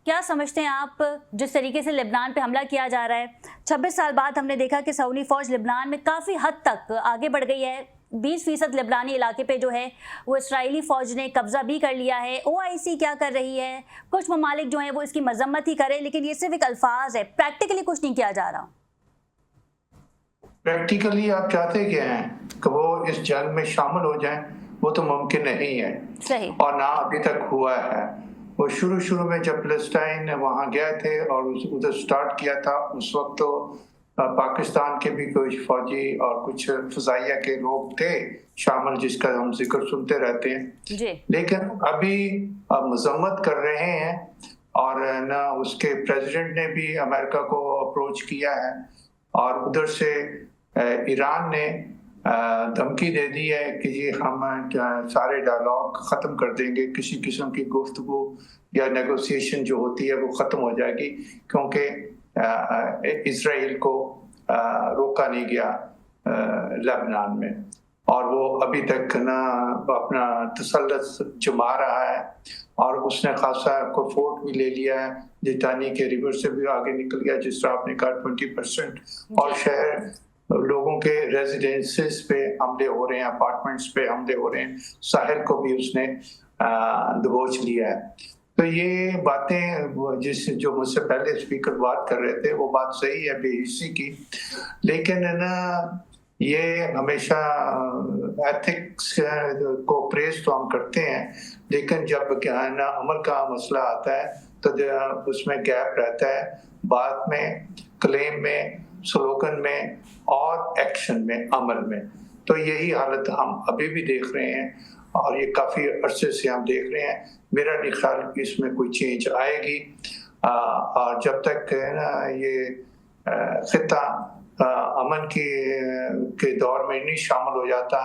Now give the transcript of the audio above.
क्या समझते हैं आप, जिस तरीके से लेबनान पे हमला किया जा रहा है, 26 साल बाद हमने देखा कि सऊदी फौज लेबनान में काफ़ी हद तक आगे बढ़ गई है। 20% लेबनानी इलाके पे जो है वो इसराइली फ़ौज ने कब्ज़ा भी कर लिया है। OIC क्या कर रही है? कुछ ममालिक जो हैं वो इसकी मजम्मत ही करें, लेकिन ये सिर्फ एक अल्फाज है, प्रैक्टिकली कुछ नहीं किया जा रहा। प्रैक्टिकली आप चाहते क्या हैं कि वो इस जंग में शामिल हो जाएं? वो तो मुमकिन नहीं है। सही। और ना अभी तक हुआ है। वो शुरू में जब पैलेस्टाइन वहाँ गए थे और उधर स्टार्ट किया था, उस वक्त तो पाकिस्तान के भी कुछ फौजी और कुछ फजाइया के लोग थे शामिल, जिसका हम जिक्र सुनते रहते हैं जी। लेकिन अभी मजम्मत कर रहे हैं। और ना उसके प्रेसिडेंट ने भी अमेरिका को अप्रोच किया है और उधर से ईरान ने धमकी दे दी है कि ये हम सारे डायलॉग ख़त्म कर देंगे, किसी किस्म की गुफ्तगू या नेगोशिएशन जो होती है वो ख़त्म हो जाएगी, क्योंकि इजराइल को रोका नहीं गया लेबनान में और वो अभी तक ना अपना तसल्लुत जमा रहा है और उसने खासा कोई फोर्ट भी ले लिया है, जितानी के रिवर से भी आगे निकल गया, जिस तरह आपने कहा 20%। और शहर लोगों के रेजिडेंसेस पे हमले हो रहे हैं, अपार्टमेंट्स पे हमले हो रहे हैं, साहिल को भी उसने दबोच लिया है। तो ये बातें जो मुझसे पहले स्पीकर बात कर रहे थे वो बात सही है बेहिसी की, लेकिन ना ये हमेशा एथिक्स को प्रेस तो हम करते हैं, लेकिन जब ना अमल का मसला आता है तो उसमें गैप रहता है, बात में, क्लेम में, स्लोगन में और एक्शन में, अमल में। तो यही हालत हम अभी भी देख रहे हैं और ये काफ़ी अरसे से हम देख रहे हैं। मेरा नहीं ख्याल कि इसमें कोई चेंज आएगी और जब तक ना ये खिता अमन के दौर में नहीं शामिल हो जाता,